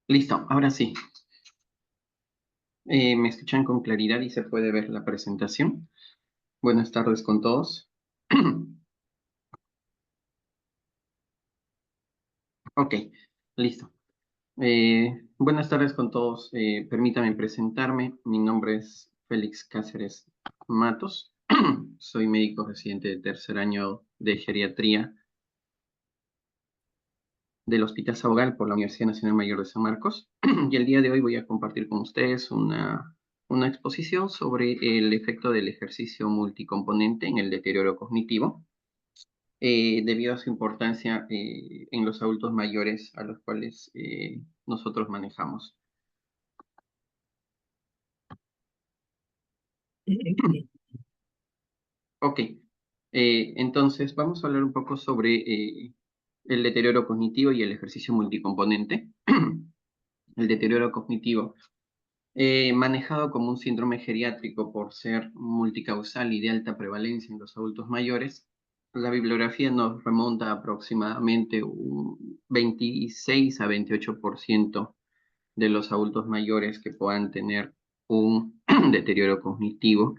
Listo, ahora sí. ¿Me escuchan con claridad y se puede ver la presentación? Buenas tardes con todos. Ok, listo. Buenas tardes con todos. Permítame presentarme. Mi nombre es Félix Cáceres Matos. Soy médico residente de tercer año de geriatría del Hospital Sabogal por la Universidad Nacional Mayor de San Marcos. Y el día de hoy voy a compartir con ustedes una exposición sobre el efecto del ejercicio multicomponente en el deterioro cognitivo, debido a su importancia en los adultos mayores a los cuales nosotros manejamos. Ok, entonces vamos a hablar un poco sobre el deterioro cognitivo y el ejercicio multicomponente. El deterioro cognitivo, manejado como un síndrome geriátrico por ser multicausal y de alta prevalencia en los adultos mayores, la bibliografía nos remonta a aproximadamente un 26 a 28% de los adultos mayores que puedan tener un deterioro cognitivo,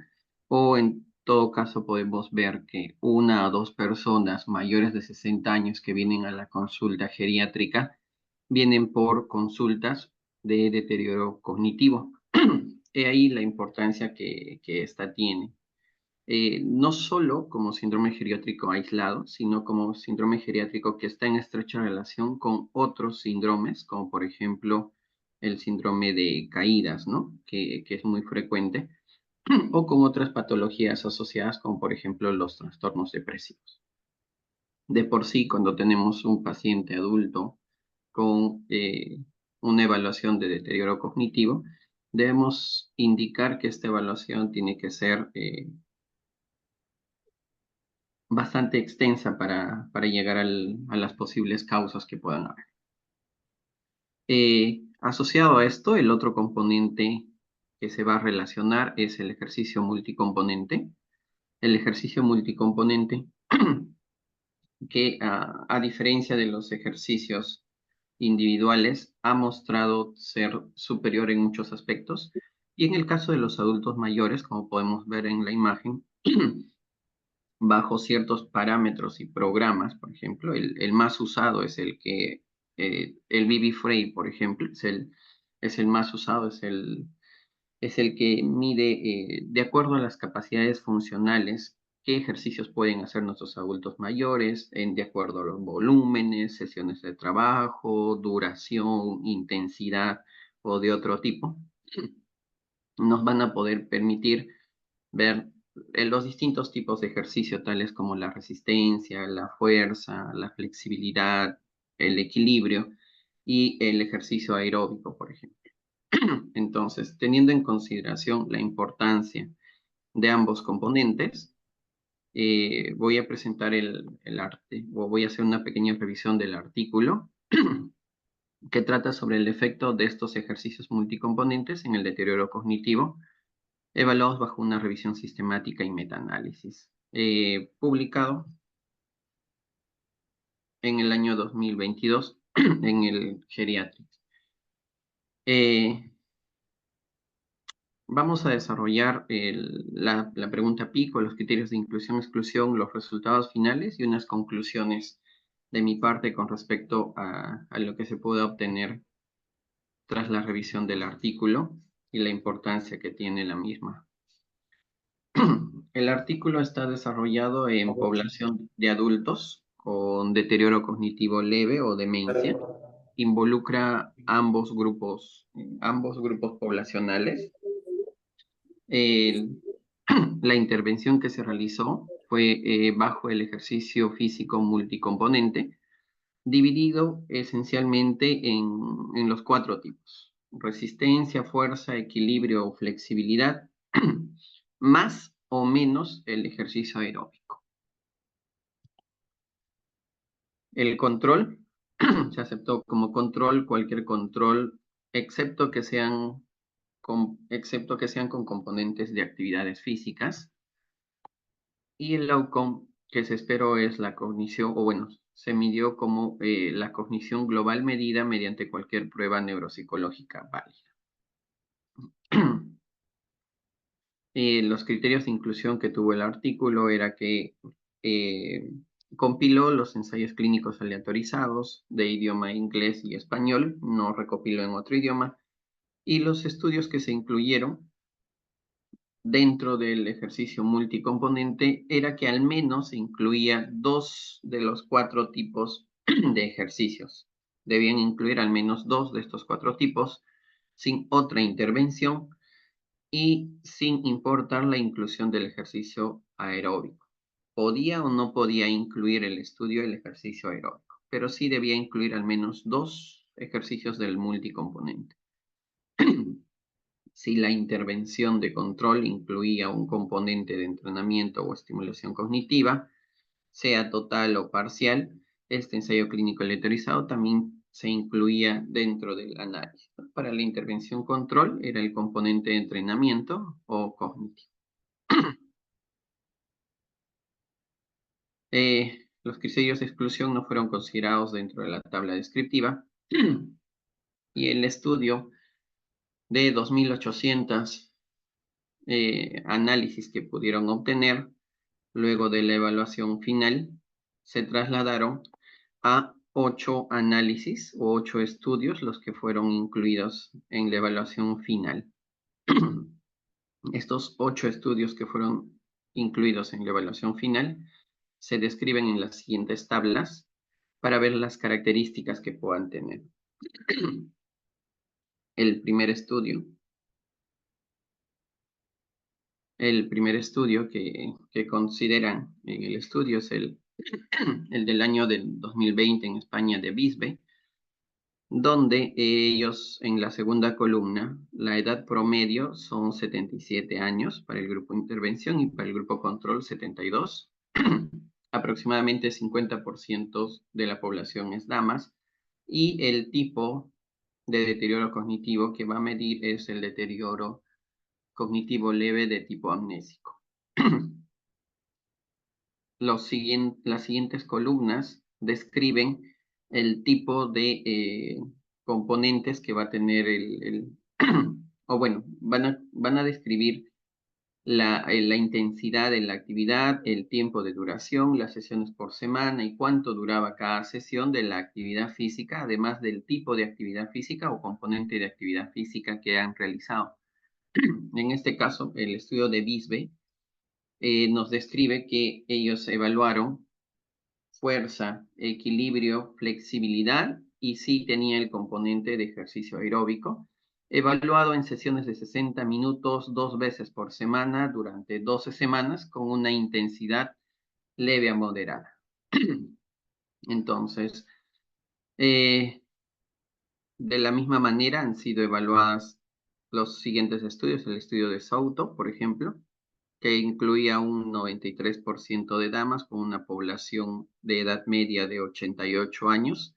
o en todo caso podemos ver que una o dos personas mayores de 60 años que vienen a la consulta geriátrica vienen por consultas de deterioro cognitivo. He ahí la importancia que esta tiene. No solo como síndrome geriátrico aislado, sino como síndrome geriátrico que está en estrecha relación con otros síndromes, como por ejemplo el síndrome de caídas, ¿no? Que es muy frecuente, o con otras patologías asociadas, como por ejemplo los trastornos depresivos. De por sí, cuando tenemos un paciente adulto con una evaluación de deterioro cognitivo, debemos indicar que esta evaluación tiene que ser bastante extensa para llegar a las posibles causas que puedan haber. Asociado a esto, el otro componente que se va a relacionar es el ejercicio multicomponente. El ejercicio multicomponente que a diferencia de los ejercicios individuales, ha mostrado ser superior en muchos aspectos. Y en el caso de los adultos mayores, como podemos ver en la imagen, bajo ciertos parámetros y programas, por ejemplo, el más usado es el BB Frey, por ejemplo, es el más usado, es el que mide, de acuerdo a las capacidades funcionales, qué ejercicios pueden hacer nuestros adultos mayores, de acuerdo a los volúmenes, sesiones de trabajo, duración, intensidad o de otro tipo. Nos van a poder permitir ver los distintos tipos de ejercicio, tales como la resistencia, la fuerza, la flexibilidad, el equilibrio y el ejercicio aeróbico, por ejemplo. Entonces, teniendo en consideración la importancia de ambos componentes, voy a presentar el arte, o voy a hacer una pequeña revisión del artículo que trata sobre el efecto de estos ejercicios multicomponentes en el deterioro cognitivo, evaluados bajo una revisión sistemática y metaanálisis, publicado en el año 2022 en el Geriatrics. Vamos a desarrollar la pregunta PICO, los criterios de inclusión-exclusión, los resultados finales y unas conclusiones de mi parte con respecto a lo que se puede obtener tras la revisión del artículo y la importancia que tiene la misma. El artículo está desarrollado en población de adultos con deterioro cognitivo leve o demencia. Involucra ambos grupos poblacionales. El- la intervención que se realizó fue bajo el ejercicio físico multicomponente, dividido esencialmente en los 4 tipos: resistencia, fuerza, equilibrio o flexibilidad, más o menos el ejercicio aeróbico. El control se aceptó como control cualquier control, excepto que sean con componentes de actividades físicas. Y el outcome que se esperó es la cognición, o bueno, se midió como la cognición global medida mediante cualquier prueba neuropsicológica válida. Los criterios de inclusión que tuvo el artículo era que eh, compiló los ensayos clínicos aleatorizados de idioma inglés y español, no recopiló en otro idioma, y los estudios que se incluyeron dentro del ejercicio multicomponente era que al menos se incluía 2 de los 4 tipos de ejercicios. Debían incluir al menos 2 de estos 4 tipos sin otra intervención y sin importar la inclusión del ejercicio aeróbico. Podía o no podía incluir el estudio el ejercicio aeróbico, pero sí debía incluir al menos 2 ejercicios del multicomponente. Si la intervención de control incluía un componente de entrenamiento o estimulación cognitiva, sea total o parcial, este ensayo clínico aleatorizado también se incluía dentro del análisis. Para la intervención control era el componente de entrenamiento o cognitivo. Los criterios de exclusión no fueron considerados dentro de la tabla descriptiva y el estudio de 2.800 análisis que pudieron obtener luego de la evaluación final, se trasladaron a 8 análisis o 8 estudios los que fueron incluidos en la evaluación final. Estos 8 estudios que fueron incluidos en la evaluación final se describen en las siguientes tablas para ver las características que puedan tener. El primer estudio que consideran en el estudio es el del año del 2020 en España de Visbe, donde ellos en la segunda columna, la edad promedio son 77 años para el grupo intervención y para el grupo control 72. Aproximadamente 50% de la población es damas y el tipo de deterioro cognitivo que va a medir es el deterioro cognitivo leve de tipo amnésico. Las siguientes columnas describen el tipo de componentes que va a tener o bueno, van a describir la intensidad de la actividad, el tiempo de duración, las sesiones por semana y cuánto duraba cada sesión de la actividad física, además del tipo de actividad física o componente de actividad física que han realizado. En este caso, el estudio de Visbe nos describe que ellos evaluaron fuerza, equilibrio, flexibilidad y sí tenía el componente de ejercicio aeróbico, evaluado en sesiones de 60 minutos 2 veces por semana durante 12 semanas con una intensidad leve a moderada. Entonces, de la misma manera han sido evaluadas los siguientes estudios, el estudio de Souto, por ejemplo, que incluía un 93% de damas con una población de edad media de 88 años,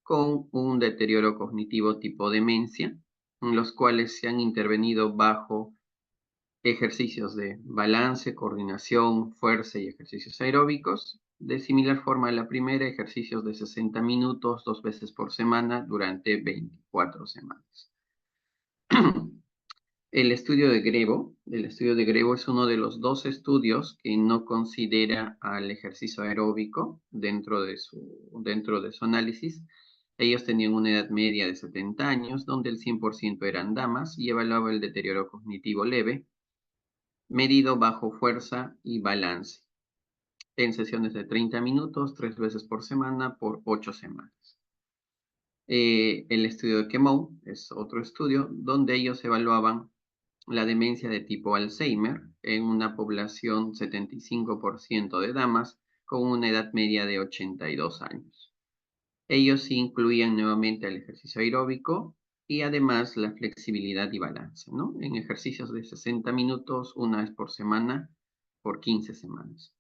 con un deterioro cognitivo tipo demencia, en los cuales se han intervenido bajo ejercicios de balance, coordinación, fuerza y ejercicios aeróbicos. De similar forma a la primera, ejercicios de 60 minutos 2 veces por semana durante 24 semanas. El estudio de Grebo es uno de los 2 estudios que no considera al ejercicio aeróbico dentro de su análisis. Ellos tenían una edad media de 70 años, donde el 100% eran damas y evaluaba el deterioro cognitivo leve, medido bajo fuerza y balance, en sesiones de 30 minutos, 3 veces por semana, por 8 semanas. El estudio de Quemón es otro estudio donde ellos evaluaban la demencia de tipo Alzheimer en una población 75% de damas con una edad media de 82 años. Ellos sí incluían nuevamente el ejercicio aeróbico y además la flexibilidad y balance, ¿no? En ejercicios de 60 minutos, una vez por semana, por 15 semanas.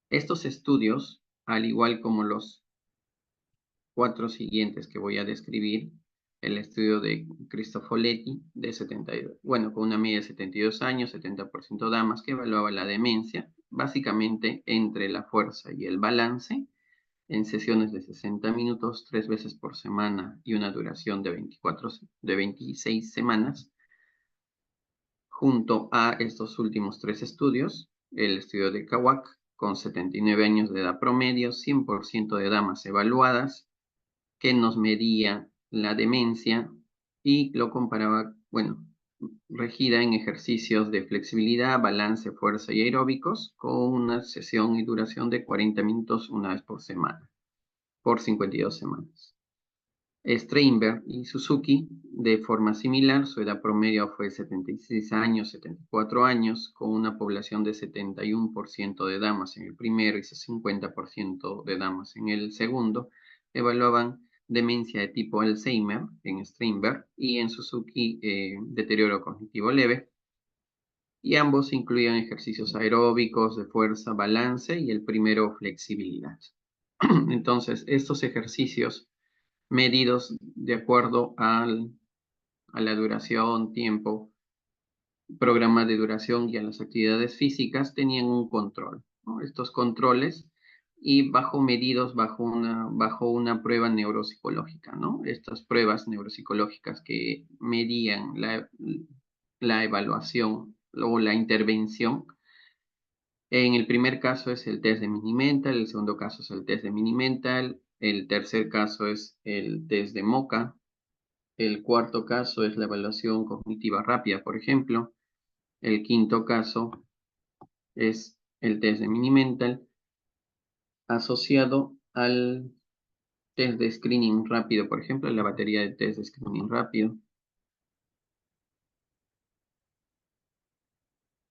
Estos estudios, al igual como los 4 siguientes que voy a describir, el estudio de Cristofoletti, de 72, bueno, con una media de 72 años, 70% damas, que evaluaba la demencia, básicamente entre la fuerza y el balance, en sesiones de 60 minutos, 3 veces por semana y una duración de 26 semanas, junto a estos últimos 3 estudios, el estudio de Kawak, con 79 años de edad promedio, 100% de damas evaluadas, que nos medía la demencia y lo comparaba, bueno, regida en ejercicios de flexibilidad, balance, fuerza y aeróbicos, con una sesión y duración de 40 minutos una vez por semana, por 52 semanas. Steinberg y Suzuki, de forma similar, su edad promedio fue 76 años, 74 años, con una población de 71% de damas en el primero y 50% de damas en el segundo. Evaluaban demencia de tipo Alzheimer en Steinberg y en Suzuki deterioro cognitivo leve. Y ambos incluían ejercicios aeróbicos de fuerza, balance y el primero flexibilidad. Entonces, estos ejercicios medidos de acuerdo a la duración, tiempo, programa de duración y a las actividades físicas, tenían un control, ¿no? Estos controles y medidos bajo una prueba neuropsicológica, ¿no? Estas pruebas neuropsicológicas que medían la evaluación o la intervención. En el primer caso es el test de Mini-Mental, el segundo caso es el test de Mini-Mental, el tercer caso es el test de MoCA. El cuarto caso es la evaluación cognitiva rápida, por ejemplo. El quinto caso es el test de Mini-Mental asociado al test de screening rápido, por ejemplo, la batería de test de screening rápido.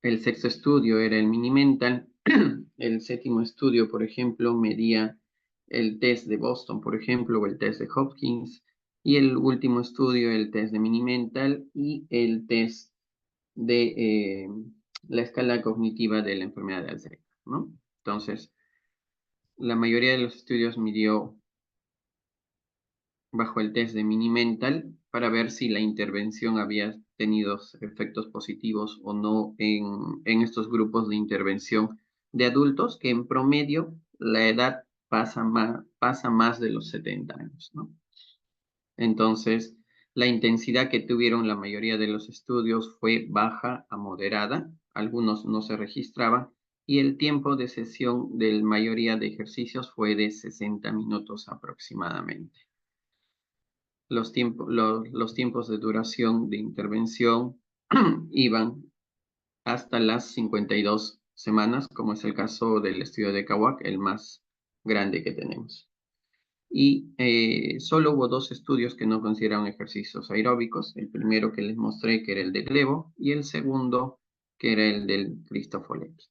El sexto estudio era el Mini-Mental. El séptimo estudio, por ejemplo, medía el test de Boston, por ejemplo, o el test de Hopkins. Y el último estudio, el test de Mini-Mental y el test de la escala cognitiva de la enfermedad de Alzheimer, ¿no? Entonces, la mayoría de los estudios midió bajo el test de Mini-Mental para ver si la intervención había tenido efectos positivos o no en estos grupos de intervención de adultos, que en promedio la edad pasa más de los 70 años, ¿no? Entonces, la intensidad que tuvieron la mayoría de los estudios fue baja a moderada, algunos no se registraban, y el tiempo de sesión de la mayoría de ejercicios fue de 60 minutos aproximadamente. Los tiempos de duración de intervención iban hasta las 52 semanas, como es el caso del estudio de Kawak, el más grande que tenemos. Y solo hubo 2 estudios que no consideraron ejercicios aeróbicos. El primero que les mostré, que era el de Glevo, y el segundo, que era el del Cristofoletti.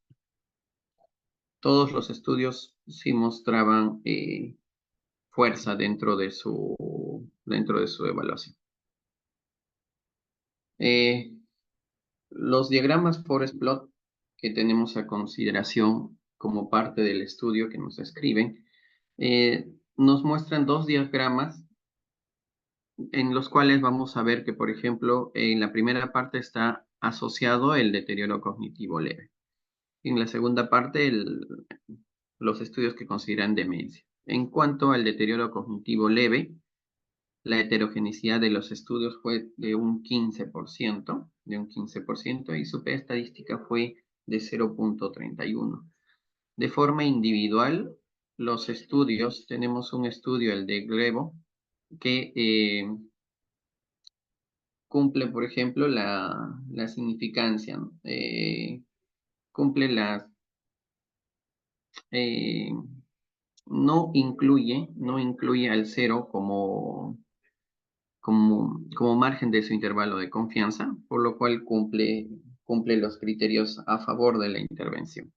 Todos los estudios sí mostraban fuerza dentro de su evaluación. Los diagramas Forest Plot que tenemos a consideración como parte del estudio que nos describen, nos muestran 2 diagramas en los cuales vamos a ver que, por ejemplo, en la primera parte está asociado el deterioro cognitivo leve. En la segunda parte, los estudios que consideran demencia. En cuanto al deterioro cognitivo leve, la heterogeneidad de los estudios fue de un 15%, y su P estadística fue de 0.31. De forma individual, los estudios, tenemos un estudio, el de Glevo, que cumple, por ejemplo, la significancia, ¿no? Cumple eh, no incluye al 0 como margen de su intervalo de confianza, por lo cual cumple los criterios a favor de la intervención.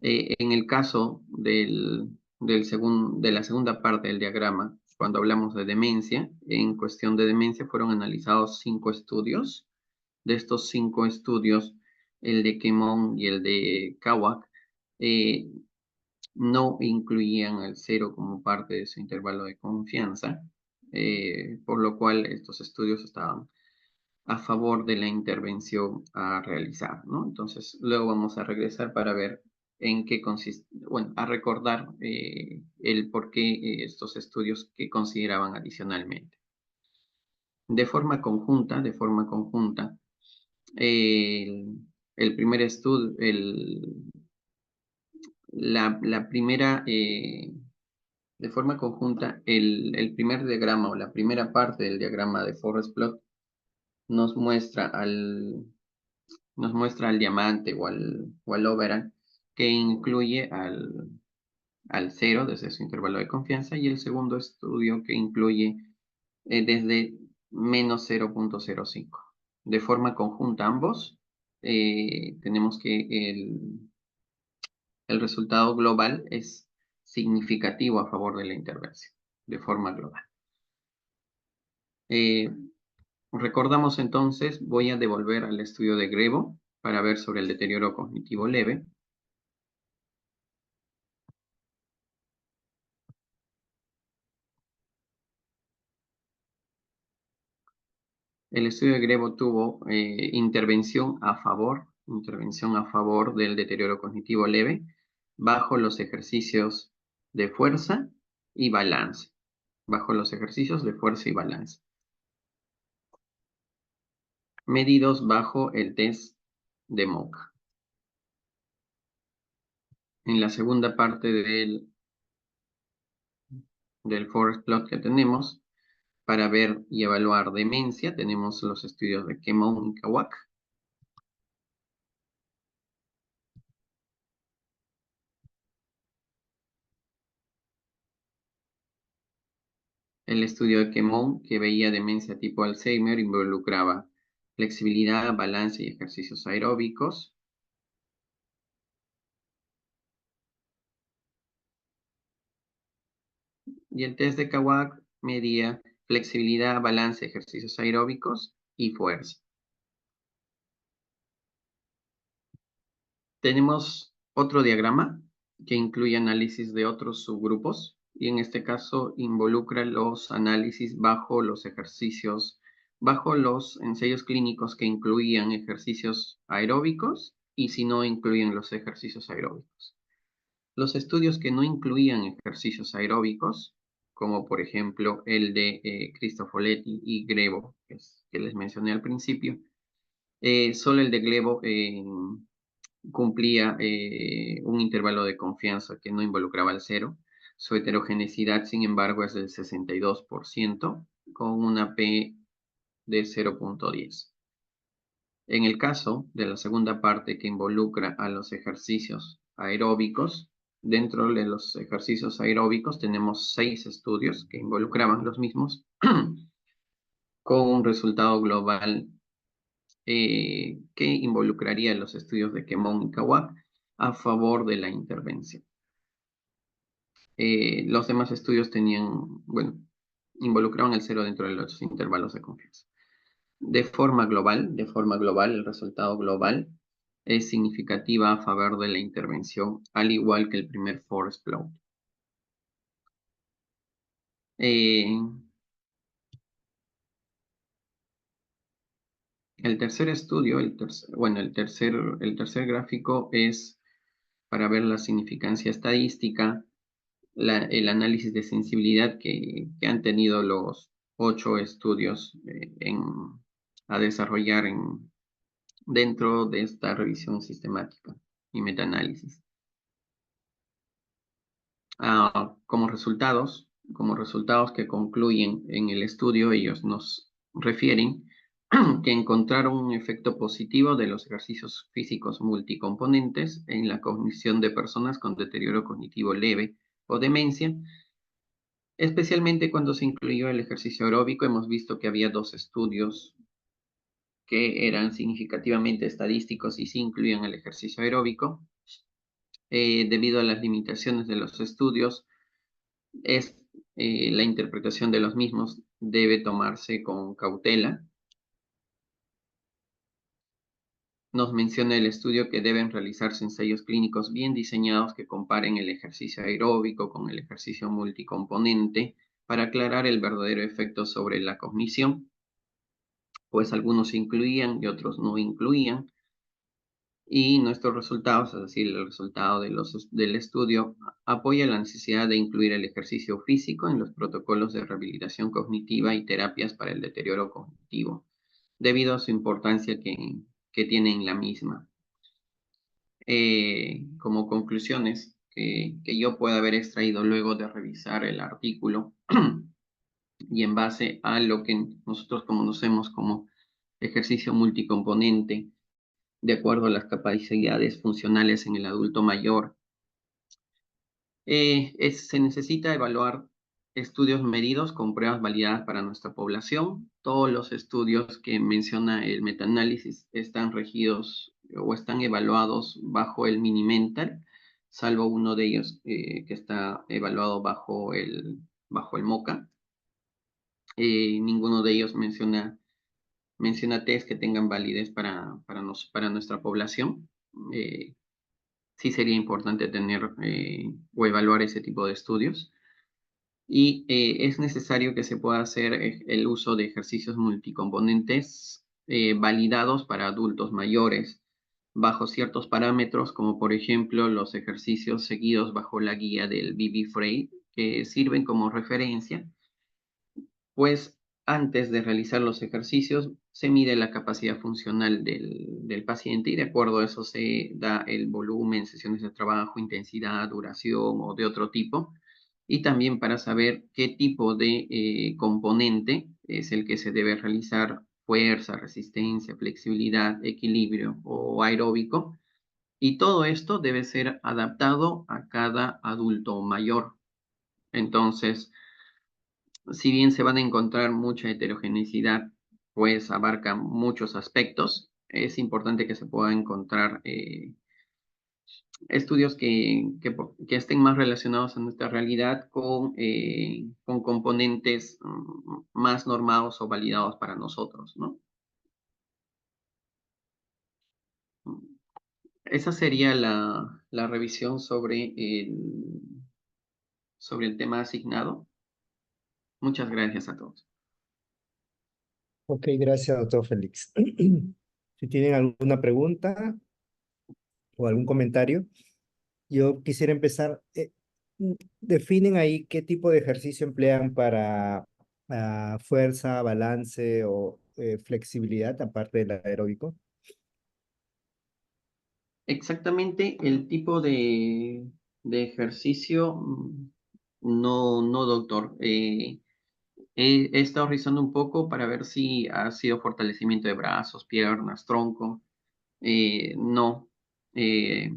En el caso de la segunda parte del diagrama, cuando hablamos de demencia, en cuestión de demencia fueron analizados 5 estudios. De estos 5 estudios, el de Kemon y el de Kawak eh, no incluían al cero como parte de su intervalo de confianza, por lo cual estos estudios estaban a favor de la intervención a realizar, ¿no? Entonces, luego vamos a regresar para ver en qué consiste, bueno, a recordar el por qué estos estudios que consideraban adicionalmente. El, el primer estudio, la primera, de forma conjunta, el primer diagrama o la primera parte del diagrama de Forest Plot nos muestra al diamante o al overall que incluye al cero desde su intervalo de confianza y el segundo estudio que incluye desde menos 0.05. De forma conjunta ambos, tenemos que el resultado global es significativo a favor de la intervención, de forma global. Eh, Recordamos entonces, voy a devolver al estudio de Grebo para ver sobre el deterioro cognitivo leve. El estudio de Grebo tuvo intervención a favor del deterioro cognitivo leve bajo los ejercicios de fuerza y balance. Bajo los ejercicios de fuerza y balance. Medidos bajo el test de Moca. En la segunda parte del forest plot que tenemos, para ver y evaluar demencia, tenemos los estudios de Kemon y Kawak. El estudio de Kemon, que veía demencia tipo Alzheimer, involucraba flexibilidad, balance y ejercicios aeróbicos. Y el test de Kawak medía flexibilidad, balance, ejercicios aeróbicos y fuerza. Tenemos otro diagrama que incluye análisis de otros subgrupos y en este caso involucra los análisis bajo los ensayos clínicos que incluían ejercicios aeróbicos y si no incluyen los ejercicios aeróbicos. Los estudios que no incluían ejercicios aeróbicos, como por ejemplo el de Cristofoletti y Grebo, que les mencioné al principio, solo el de Grebo cumplía un intervalo de confianza que no involucraba el cero. Su heterogeneidad, sin embargo, es del 62%, con una P de 0.10. En el caso de la segunda parte que involucra a los ejercicios aeróbicos, dentro de los ejercicios aeróbicos tenemos 6 estudios que involucraban los mismos, con un resultado global que involucraría los estudios de Kemon y Kawak a favor de la intervención. Los demás estudios involucraban el cero dentro de los intervalos de confianza. De forma global, el resultado global es significativa a favor de la intervención, al igual que el primer forest plot. El tercer estudio, el tercer gráfico es para ver la significancia estadística, el análisis de sensibilidad que han tenido los 8 estudios a desarrollar dentro de esta revisión sistemática y metaanálisis. Como resultados que concluyen en el estudio, ellos nos refieren que encontraron un efecto positivo de los ejercicios físicos multicomponentes en la cognición de personas con deterioro cognitivo leve o demencia, especialmente cuando se incluyó el ejercicio aeróbico. Hemos visto que había 2 estudios que eran significativamente estadísticos y sí incluían el ejercicio aeróbico. debido a las limitaciones de los estudios, la interpretación de los mismos debe tomarse con cautela. Nos menciona el estudio que deben realizarse ensayos clínicos bien diseñados que comparen el ejercicio aeróbico con el ejercicio multicomponente para aclarar el verdadero efecto sobre la cognición, pues algunos incluían y otros no incluían. Y nuestros resultados, es decir, el resultado del estudio, apoya la necesidad de incluir el ejercicio físico en los protocolos de rehabilitación cognitiva y terapias para el deterioro cognitivo, debido a su importancia que tiene en la misma. Como conclusiones que yo pueda haber extraído luego de revisar el artículo y en base a lo que nosotros conocemos como ejercicio multicomponente, de acuerdo a las capacidades funcionales en el adulto mayor, se necesita evaluar estudios medidos con pruebas validadas para nuestra población. Todos los estudios que menciona el metaanálisis están regidos o están evaluados bajo el Minimental, salvo uno de ellos que está evaluado bajo el MOCA. Ninguno de ellos menciona test que tengan validez para nuestra población. Sí sería importante tener o evaluar ese tipo de estudios. Y es necesario que se pueda hacer el uso de ejercicios multicomponentes validados para adultos mayores bajo ciertos parámetros, como por ejemplo los ejercicios seguidos bajo la guía del B.B. Frey, que sirven como referencia, pues antes de realizar los ejercicios se mide la capacidad funcional del paciente y de acuerdo a eso se da el volumen, sesiones de trabajo, intensidad, duración o de otro tipo. Y también para saber qué tipo de componente es el que se debe realizar: fuerza, resistencia, flexibilidad, equilibrio o aeróbico. Y todo esto debe ser adaptado a cada adulto mayor. Entonces, si bien se van a encontrar mucha heterogeneidad, pues abarca muchos aspectos, es importante que se pueda encontrar estudios que estén más relacionados a nuestra realidad con componentes más normados o validados para nosotros, ¿no? Esa sería la revisión sobre el tema asignado. Muchas gracias a todos. Ok, gracias, doctor Félix. Si tienen alguna pregunta o algún comentario, yo quisiera empezar. ¿Definen ahí qué tipo de ejercicio emplean para fuerza, balance o flexibilidad, aparte del aeróbico? Exactamente el tipo de ejercicio, no, doctor. He estado revisando un poco para ver si ha sido fortalecimiento de brazos, piernas, tronco. No. Eh,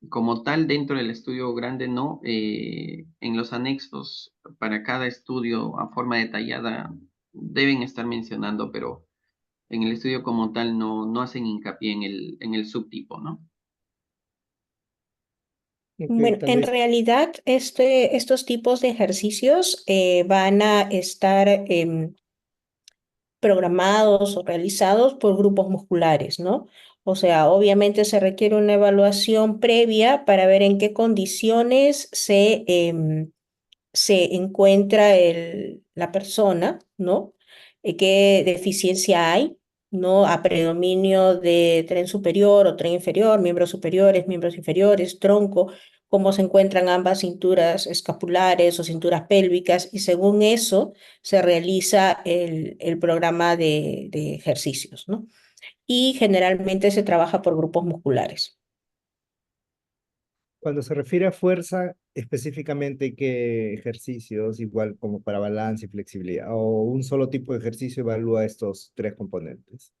Como tal, dentro del estudio grande, no. En los anexos, para cada estudio a forma detallada, deben estar mencionando, pero en el estudio como tal no hacen hincapié en el subtipo, ¿no? Ok, Bueno, tal en vez. realidad estos tipos de ejercicios van a estar programados o realizados por grupos musculares, ¿no? O sea, obviamente se requiere una evaluación previa para ver en qué condiciones se encuentra la persona, ¿no? ¿Qué deficiencia hay? ¿No? A predominio de tren superior o tren inferior, miembros superiores, miembros inferiores, tronco, cómo se encuentran ambas cinturas escapulares o cinturas pélvicas, y según eso se realiza el programa de ejercicios, ¿no? Y generalmente se trabaja por grupos musculares. Cuando se refiere a fuerza, específicamente qué ejercicios, igual como para balance y flexibilidad, o un solo tipo de ejercicio evalúa estos tres componentes.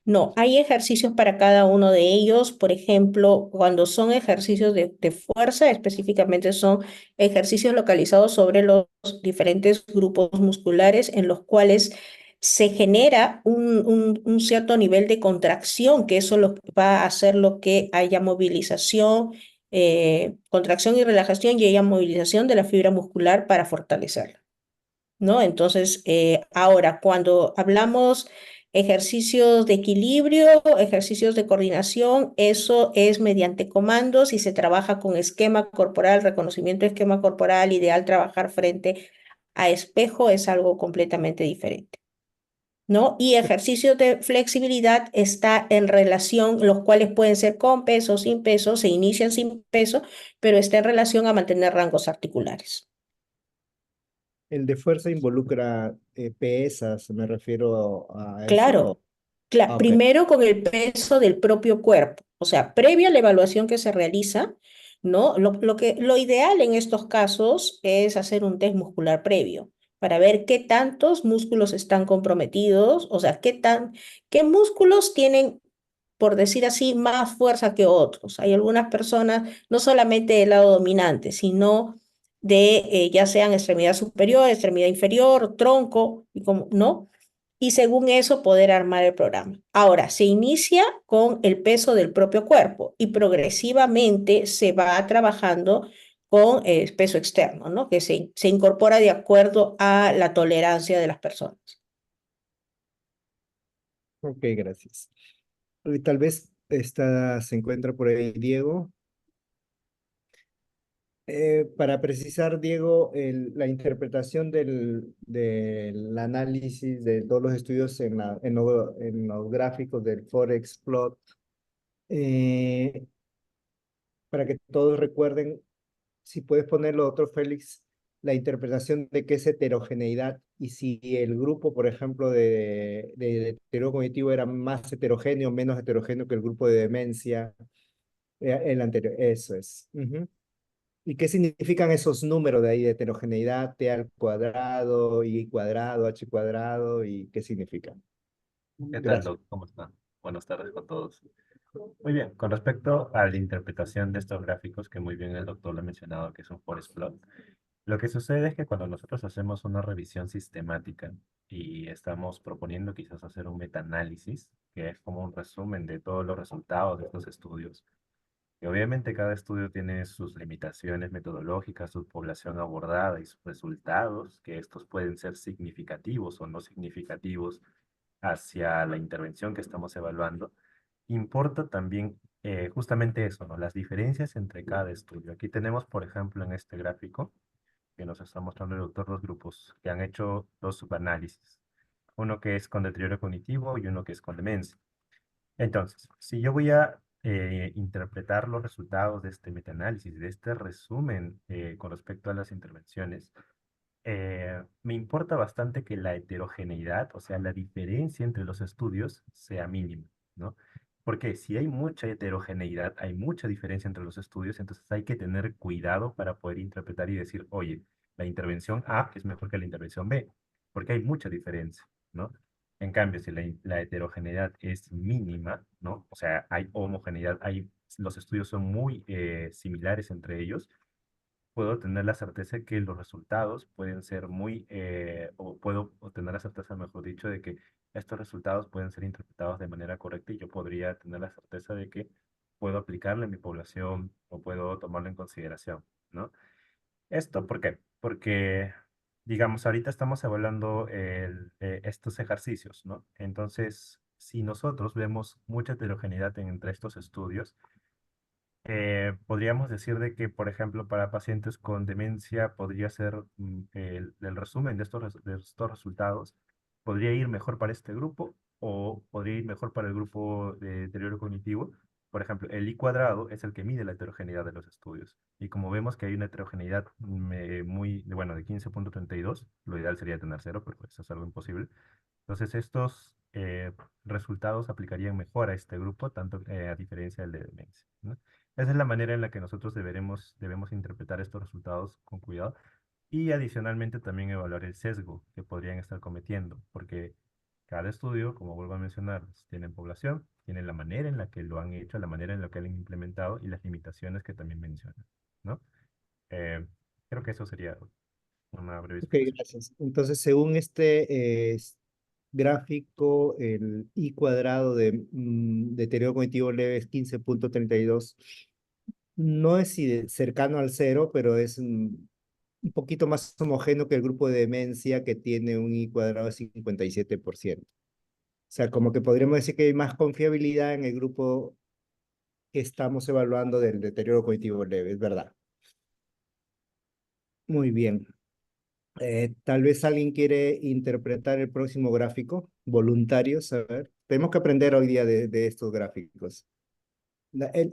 No, hay ejercicios para cada uno de ellos. Por ejemplo, cuando son ejercicios de fuerza, específicamente son ejercicios localizados sobre los diferentes grupos musculares en los cuales se genera un cierto nivel de contracción, que eso va a hacer lo que haya movilización, contracción y relajación y haya movilización de la fibra muscular para fortalecerla, ¿no? Entonces, ahora, cuando hablamos ejercicios de equilibrio, ejercicios de coordinación, eso es mediante comandos y se trabaja con esquema corporal, reconocimiento de esquema corporal, ideal trabajar frente a espejo es algo completamente diferente, ¿no? Y ejercicios de flexibilidad está en relación, los cuales pueden ser con peso, sin peso, se inician sin peso, pero está en relación a mantener rangos articulares. El de fuerza involucra pesas, me refiero a eso. Claro, Ok, primero con el peso del propio cuerpo, o sea, previa a la evaluación que se realiza, ¿no? Lo ideal en estos casos es hacer un test muscular previo para ver qué tantos músculos están comprometidos, o sea, qué músculos tienen, por decir así, más fuerza que otros. Hay algunas personas, no solamente del lado dominante, sino de ya sean extremidad superior, extremidad inferior, tronco, y como, ¿no? Y según eso poder armar el programa. Ahora, se inicia con el peso del propio cuerpo y progresivamente se va trabajando con peso externo, ¿no? Que se incorpora de acuerdo a la tolerancia de las personas. ok, gracias. Y tal vez se encuentra por ahí Diego. Para precisar, Diego, la interpretación del análisis de todos los estudios en los gráficos del Forex Plot, eh, para que todos recuerden, si puedes ponerlo otro, Félix, la interpretación de qué es heterogeneidad y si el grupo, por ejemplo, de deterioro cognitivo era más heterogéneo o menos heterogéneo que el grupo de demencia, el anterior. Eso es. Ujú. ¿Y qué significan esos números de ahí de heterogeneidad, T al cuadrado, I cuadrado, H cuadrado, y qué significan? ¿Qué tal, Gracias. Doc? ¿Cómo están? Buenas tardes con todos. Muy bien, con respecto a la interpretación de estos gráficos, que muy bien el doctor lo ha mencionado, que es un forest plot, lo que sucede es que cuando nosotros hacemos una revisión sistemática y estamos proponiendo quizás hacer un metaanálisis, que es como un resumen de todos los resultados de estos estudios, y obviamente cada estudio tiene sus limitaciones metodológicas, su población abordada y sus resultados, que estos pueden ser significativos o no significativos hacia la intervención que estamos evaluando, importa también justamente eso, ¿no? Las diferencias entre cada estudio. Aquí tenemos, por ejemplo, en este gráfico que nos está mostrando el doctor, dos grupos que han hecho dos subanálisis. Uno que es con deterioro cognitivo y uno que es con demencia. Entonces, si yo voy a interpretar los resultados de este metaanálisis, de este resumen con respecto a las intervenciones, me importa bastante que la heterogeneidad, o sea, la diferencia entre los estudios, sea mínima, ¿no? Porque si hay mucha heterogeneidad, hay mucha diferencia entre los estudios, entonces hay que tener cuidado para poder interpretar y decir, oye, la intervención A es mejor que la intervención B, porque hay mucha diferencia, ¿no? En cambio, si la heterogeneidad es mínima, ¿no? O sea, hay homogeneidad, los estudios son muy similares entre ellos, puedo tener la certeza que los resultados pueden ser o puedo obtener la certeza, mejor dicho, de que estos resultados pueden ser interpretados de manera correcta y yo podría tener la certeza de que puedo aplicarlo en mi población o puedo tomarlo en consideración, ¿no? ¿Esto por qué? Porque, digamos, ahorita estamos evaluando estos ejercicios, ¿no? Entonces, si nosotros vemos mucha heterogeneidad entre estos estudios, podríamos decir de que, por ejemplo, para pacientes con demencia podría ser el resumen de estos resultados, podría ir mejor para este grupo o podría ir mejor para el grupo de deterioro cognitivo. Por ejemplo, el I cuadrado es el que mide la heterogeneidad de los estudios. Y como vemos que hay una heterogeneidad bueno, de 15,32, lo ideal sería tener cero, pero eso es algo imposible. Entonces, estos resultados aplicarían mejor a este grupo, tanto a diferencia del de demencia, ¿no? Esa es la manera en la que nosotros debemos interpretar estos resultados con cuidado y adicionalmente también evaluar el sesgo que podrían estar cometiendo, porque cada estudio, como vuelvo a mencionar, tienen población, tienen la manera en la que lo han hecho, la manera en la que lo han implementado y las limitaciones que también mencionan, ¿no? Eh, Creo que eso sería una breve Ok, explicación. gracias. Entonces, según gráfico, el I cuadrado de deterioro cognitivo leve es 15.32. No es cercano al cero, pero es un poquito más homogéneo que el grupo de demencia que tiene un I cuadrado de 57%. O sea, como que podríamos decir que hay más confiabilidad en el grupo que estamos evaluando del deterioro cognitivo leve, es verdad. Muy bien. Tal vez alguien quiere interpretar el próximo gráfico. Voluntarios, a ver. Tenemos que aprender hoy día de estos gráficos.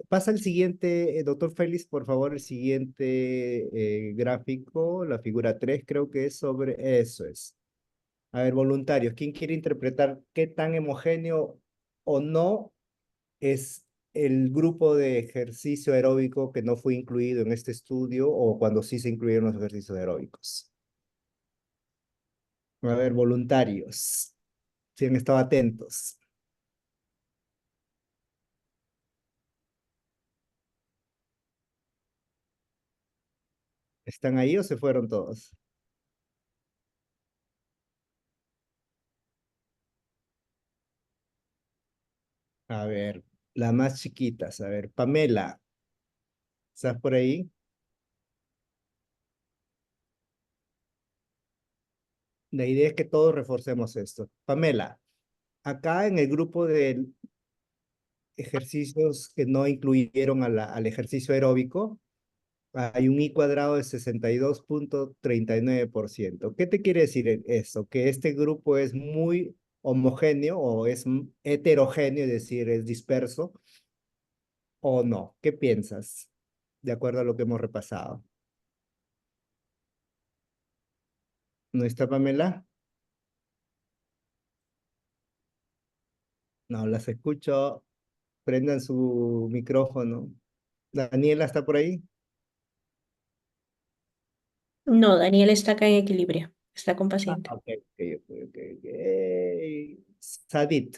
Pasa el siguiente, doctor Félix, por favor, el siguiente gráfico, la figura 3 creo que es sobre eso es. A ver, voluntarios, ¿quién quiere interpretar qué tan homogéneo o no es el grupo de ejercicio aeróbico que no fue incluido en este estudio o cuando sí se incluyeron los ejercicios aeróbicos? A ver, voluntarios, si han estado atentos. ¿Están ahí o se fueron todos? A ver, las más chiquitas. A ver, Pamela, ¿estás por ahí? La idea es que todos reforcemos esto. Pamela, acá en el grupo de ejercicios que no incluyeron al ejercicio aeróbico, hay un I cuadrado de 62.39%. ¿Qué te quiere decir eso? Que este grupo es muy homogéneo o es heterogéneo, es decir, es disperso o no. ¿Qué piensas? De acuerdo a lo que hemos repasado. ¿No está Pamela? No, las escucho. Prendan su micrófono. Daniela, ¿está por ahí? No, Daniel está acá en equilibrio, está con paciente. Ok, ok, ok, ok, ok. Sadit.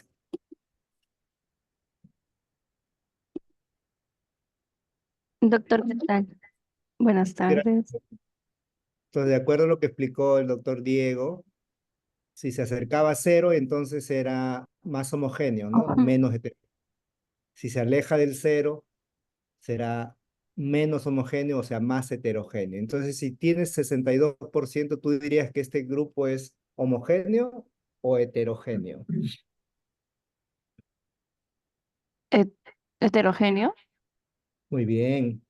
Doctor, ¿qué tal? Buenas tardes. Entonces, de acuerdo a lo que explicó el doctor Diego, si se acercaba a cero, entonces era más homogéneo, ¿no? Ujú. Menos heterogéneo. Si se aleja del cero, será menos homogéneo, o sea, más heterogéneo. Entonces, si tienes 62%, ¿tú dirías que este grupo es homogéneo o heterogéneo? Het- Heterogéneo. Muy bien.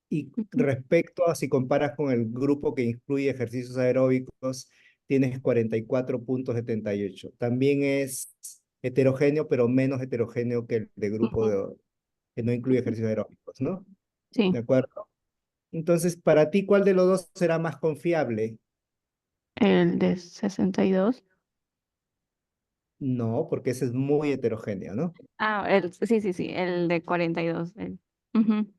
Y Ujú. respecto a si comparas con el grupo que incluye ejercicios aeróbicos, tienes 44.78. También es heterogéneo, pero menos heterogéneo que el de grupo Ujú. que no incluye ejercicios aeróbicos, ¿no? Sí, ¿De acuerdo? Entonces, para ti, ¿cuál de los dos será más confiable? el de 62. No, porque ese es muy heterogéneo, ¿no? Sí, sí, sí, el de 42. Ujú.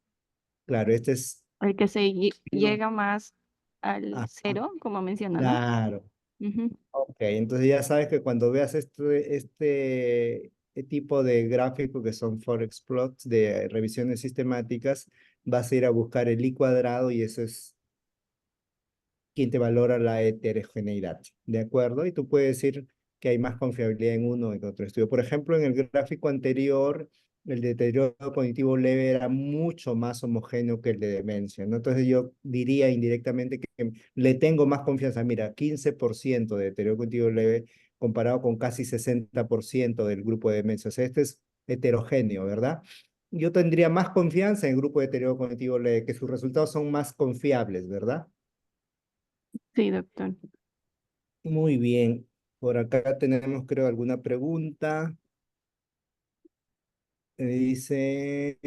Claro, este es... El que llega más al Ah, cero, como menciona, ¿no? claro. Ujú. Ok, entonces ya sabes que cuando veas este tipo de gráfico que son Forex plots de revisiones sistemáticas, vas a ir a buscar el I cuadrado y eso es quien te valora la heterogeneidad, ¿de acuerdo? Y tú puedes decir que hay más confiabilidad en uno que en otro estudio. Por ejemplo, en el gráfico anterior, el deterioro cognitivo leve era mucho más homogéneo que el de demencia, ¿no? Entonces yo diría indirectamente que le tengo más confianza. Mira, 15% de deterioro cognitivo leve comparado con casi 60% del grupo de demencia. O sea, este es heterogéneo, ¿verdad? Yo tendría más confianza en el grupo de deterioro cognitivo leve, que sus resultados son más confiables, ¿verdad? Sí, doctor. Muy bien. Por acá tenemos, creo, alguna pregunta. Dice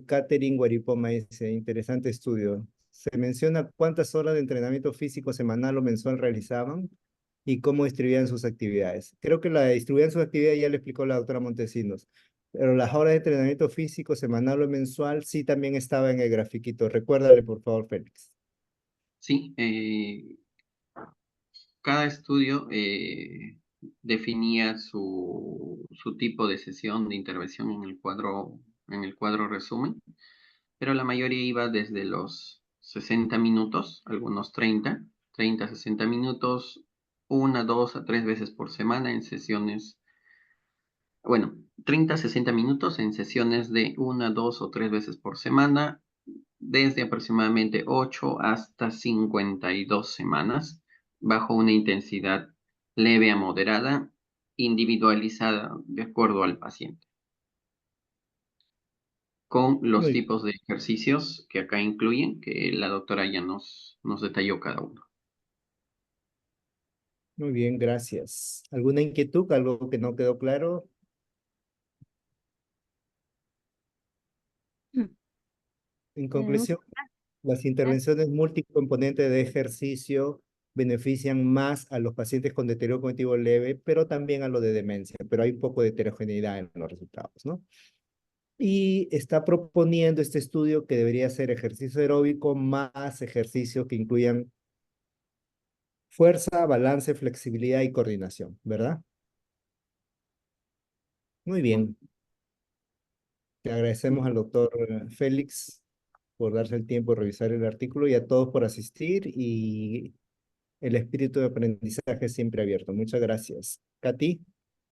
Catherine Guaripoma, dice, interesante estudio. Se menciona cuántas horas de entrenamiento físico semanal o mensual realizaban y cómo distribuían sus actividades. Creo que la distribuían sus actividades ya le explicó la doctora Montesinos, pero las horas de entrenamiento físico semanal o mensual sí también estaba en el grafiquito. Recuérdale, por favor, Félix. Sí, cada estudio definía su tipo de sesión de intervención en el cuadro resumen, pero la mayoría iba desde los 60 minutos, algunos 30, 60 minutos, 1, 2 a 3 veces por semana en sesiones, bueno, 30 a 60 minutos en sesiones de 1, 2 o 3 veces por semana, desde aproximadamente 8 hasta 52 semanas, bajo una intensidad leve a moderada, individualizada de acuerdo al paciente, con los Muy, tipos de ejercicios que acá incluyen, que la doctora ya nos detalló cada uno. muy bien, gracias. ¿Alguna inquietud, algo que no quedó claro? En Muchas conclusión, las gracias. intervenciones multicomponentes de ejercicio benefician más a los pacientes con deterioro cognitivo leve, pero también a los de demencia, pero hay un poco de heterogeneidad en los resultados, ¿no? Y está proponiendo este estudio que debería ser ejercicio aeróbico más ejercicios que incluyan fuerza, balance, flexibilidad y coordinación, ¿verdad? Muy bien. Te agradecemos al doctor Félix por darse el tiempo de revisar el artículo y a todos por asistir y el espíritu de aprendizaje siempre abierto. Muchas gracias. Katy.